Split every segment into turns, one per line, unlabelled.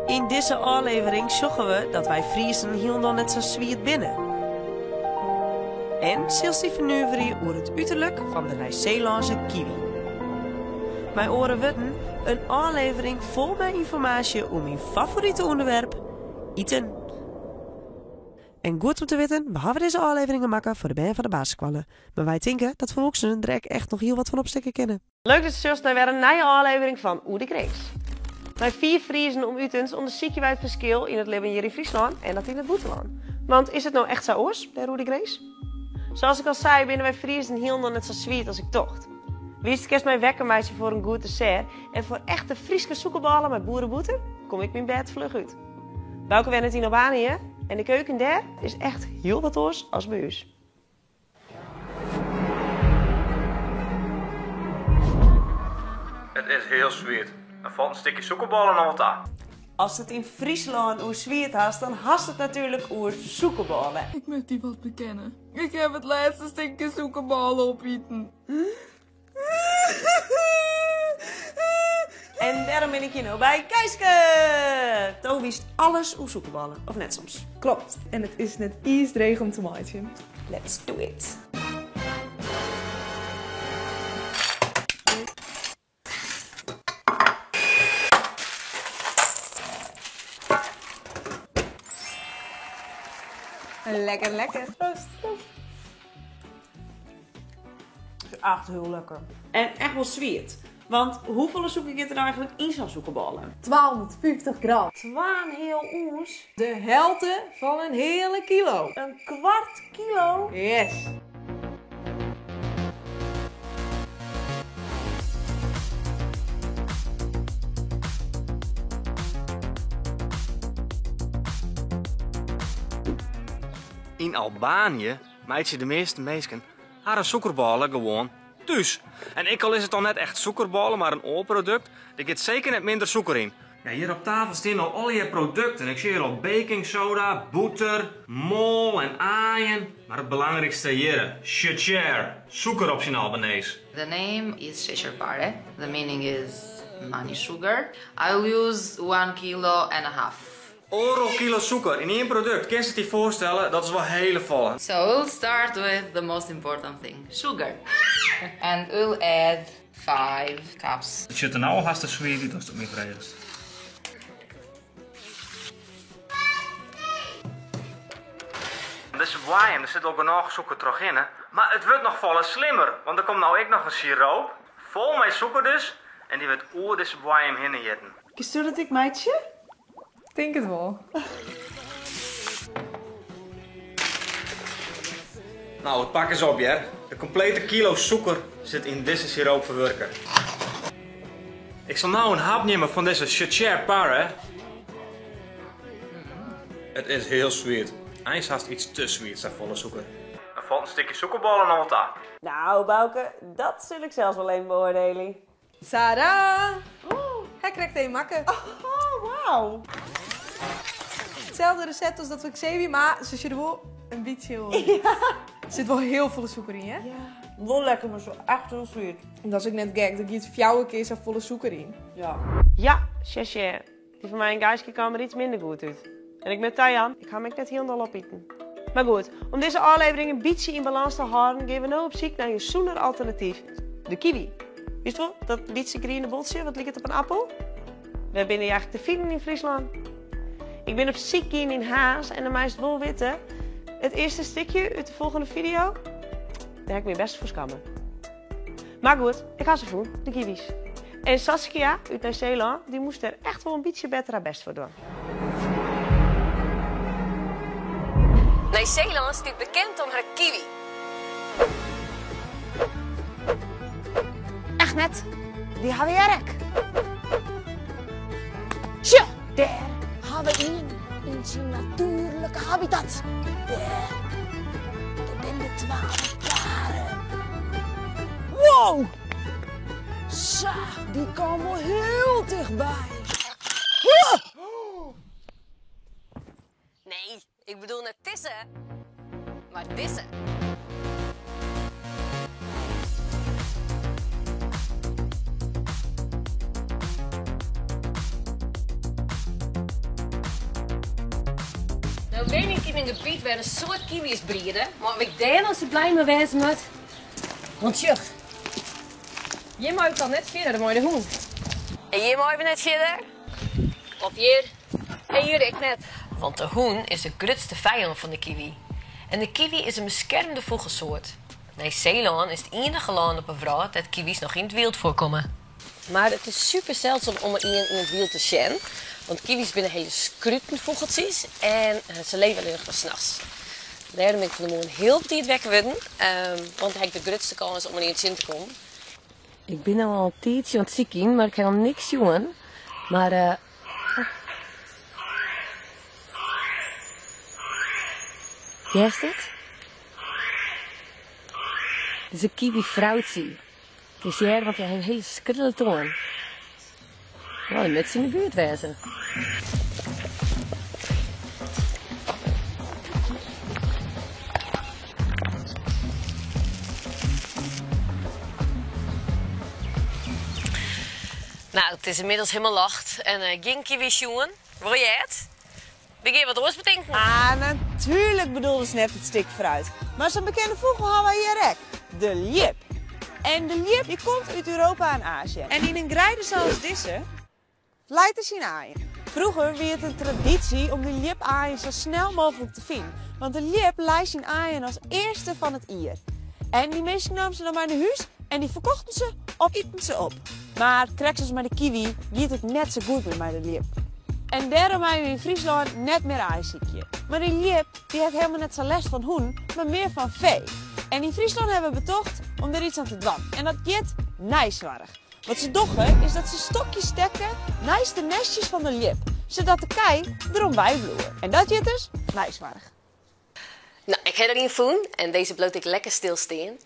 In deze aflevering zoeken we dat wij Friesen helemaal net zo zwierd binnen. En zult die vernuiveren over het uiterlijk van de Nieuw-Zeelandse kiwi. Mijn oren weten een aflevering vol met informatie om mijn favoriete onderwerp, eten. En goed om te weten, we hebben deze afleveringen maken voor de band van de basisscholen. Maar wij denken dat volwassenen er echt nog heel wat van opsteken kennen. Leuk dat je zuster naar weer een nieuwe aflevering van Oer de Krees. Bij 4 Friesen om Utens onderzoek je wij het verschil in het leven hier in Friesland en dat in het buitenland. Want is het nou echt zo oors, bij Oer de Krees? Zoals ik al zei, binnen wij Friesen heel nog net zo zwierd als ik tocht. Wist ik eerst mijn wekkermeisje voor een goed dessert en voor echte Frieske zoekenballen met boerenboeten kom ik mijn bed vlug uit. Welke wennen het in Albanië? En de keuken daar is echt heel wat oors als bij u.
Het is heel zwierd. Er valt een stukje zoekenballen nog wat aan.
Als het in Friesland oer zwierd haast, dan haast het natuurlijk oer zoekenballen.
Ik moet die wat bekennen. Ik heb het laatste stukje zoekenballen opeten.
En daarom ben ik hier nou bij Keiske. Toon wist alles over zoekenballen, of net soms.
Klopt. En het is net iets dreig om te maaien.
Let's do it.
Lekker, lekker.
Echt heel lekker. En echt wel zwierd. Want hoeveel zoeken je er nou eigenlijk in zo'n zoekenballen?
250 gram.
Twaan heel oers.
De helte van een hele kilo.
Een kwart kilo.
Yes.
In Albanië maakt je de meeste mensen haar zoekerballen gewoon thuis. En ik al is het al net echt zoekerballen, maar een oorproduct, er zit zeker net minder zoeker in. Ja, hier op tafel staan al je producten. Ik zie hier al baking soda, boter, mol en aaien. Maar het belangrijkste hier, Cheshire, zoeker op zijn Albanees.
The name is Cheshire. The meaning is money sugar. I will use 1,5 kilo.
Euro kilo zoeker in één product. Kun je het je voorstellen? Dat is wel hele volle.
So we'll start with the most important thing, sugar. And we'll add 5 cups.
Het zit er nou al haast te sweet, dat is toch niet vreemd. Deze wijn, er zit ook nog zoeker terug in, hè? Maar het wordt nog volle slimmer, want er komt nou ook nog een siroop, vol met zoeker dus, en die wordt oer deze wijn heen jetten.
Kies dat ik meidje?
Ik denk het wel.
Nou, het pak eens op, Jer. De complete kilo zoeker zit in deze siroop verwerken. Ik zal nou een hap nemen van deze Cheshire Parre. Het is heel sweet. Hij haast iets te sweet, zijn volle zoeker. Er valt een stukje zoekerballen nog wat aan.
Nou, Bouke, dat zul ik zelfs wel even beoordelen.
Sarah! Hij krijgt een makken.
Oh, wauw.
Hetzelfde recept als dat we Xavier, maar ze zit er wel een beetje hoor. Er zit wel heel veel zoeker in, hè?
Ja. Wel lekker, maar zo echt heel sweet.
En dat is ook net gek, dat je het fjouwen keer zo volle zoeker in.
Ja. Ja, Cheshire. Die van mij en Geiske kwam er iets minder goed uit. En ik met Tajan, ik ga me net heel dol opeten. Maar goed, om deze aflevering een beetje in balans te houden, gaan we nu op zoek naar een zoener alternatief. De kiwi. Wist je wel, dat beetje groene bolsje, wat ligt op een appel? We hebben eigenlijk te vinden in Friesland. Ik ben op ziek in Haas en de meest wel weten. Het eerste stukje uit de volgende video, daar heb ik me best voor skammen. Maar goed, ik ga ze voor, de kiwis. En Saskia uit Nieuw-Zeeland, die moest er echt wel een beetje beter haar best voor doen.
Nieuw-Zeeland staat bekend om haar kiwi.
Echt net, die hebben we erg. Tja, daar hebben we in zijn natuurlijke habitat. Daar ben de 12 paren. Wow! Zo, die komen heel dichtbij.
Nee, ik bedoel net tissen. Maar dissen. Nou weet ik in een gebied waar een soort kiwis breeden, maar ik daar als ze blij mee wezen moet. Want jucht, je mag dan net verder dan de hoen. En hier mogen we net verder? Of hier? En hier ik net. Want de hoen is de grootste vijand van de kiwi. En de kiwi is een beschermde vogelsoort. Nieuw-Zeeland is het enige land op een wereld dat kiwis nog in het wild voorkomen. Maar het is super zeldzaam om er in het wild te zien. Want kiwis zijn hele skrutenvogeltjes en ze leven alleen nog maar 's nachts. Daarom ben ik van de morgen heel bediend wekken worden, want hij heeft de grootste kans om er in het zin te komen. Ik ben al een tijdje aan het zieken, maar ik kan nog niks doen. Maar jij is het? Het is een kiwi-vrouwtje. Het is jij, want hij heeft een hele skrille toon. Nou, die moet ze in de buurt wezen. Nou, het is inmiddels helemaal lacht en geen kiwis jongen. Wil jij het? Begin wat roos bedenken.
Ah, natuurlijk bedoelde ze net het stuk fruit. Maar zo'n bekende vogel hebben we hier ook. De liep. En de liep die komt uit Europa en Azië. En in een grijde zoals deze leidt hij zien aaien. Vroeger was het een traditie om de liep-aaien zo snel mogelijk te vinden. Want de liep leidt zijn aaien als eerste van het ier. En die mensen namen ze dan maar naar huis en die verkochten ze of eten ze op. Maar krijg ze met de kiwi, gaat het net zo goed met de liep. En daarom hebben we in Friesland net meer aaisiekje. Maar die liep die heeft helemaal net zo last van hoen, maar meer van vee. En in Friesland hebben we betocht om er iets aan te doen. En dat gaat nijswaardig. Wat ze doen is dat ze stokjes stekken naast de nestjes van de liep. Zodat de kei erom bijbloeien. En dat gaat dus nijswaardig.
Nou, ik heb er een voen en deze bloot ik lekker stilstaan.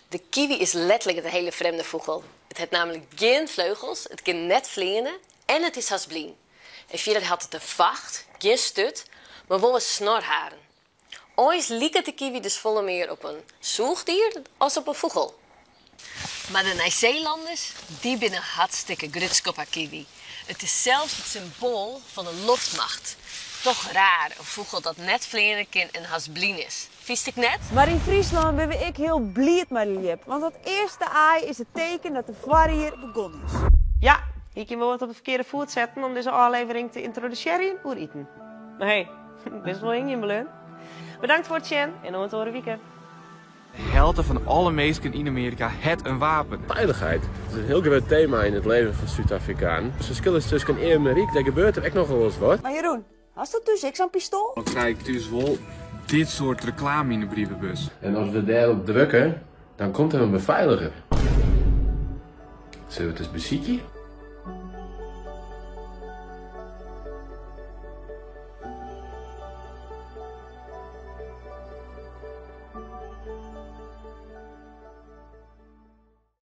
De kiwi is letterlijk een hele vreemde vogel. Het heeft namelijk geen vleugels, het kan net vliegen en het is hasblien. En verder had het een vacht, geen stut, maar wel een snorharen. Ooit lijkt de kiwi dus volle meer op een zoogdier als op een vogel. Maar de Nieuw-Zeelanders, die zijn hartstikke grutsk op haar kiwi. Het is zelfs het symbool van de luchtmacht. Toch raar, een vogel dat net vliegen kan en hasblien is. Vies ik net?
Maar in Friesland ben ik heel blij met de liep. Want dat eerste aai is het teken dat de var hier begonnen is. Ja, ik kan wel wat op de verkeerde voet zetten om deze aflevering te introduceren voor eten. Maar hey, best wel in Beleen. Bedankt voor het zien en om het horen weekend.
De helft van alle mensen in Amerika heeft een wapen.
Veiligheid. Het is een heel groot thema in het leven van Zuid-Afrikaan. Het verschil is tussen eer en riek, daar gebeurt er echt nog wel eens wat.
Maar Jeroen, had dat dus ik zo'n pistool?
Dan krijg ik dus wel dit soort reclame in de brievenbus.
En als we daarop drukken, dan komt er een beveiliger. Zullen we het eens bezieken?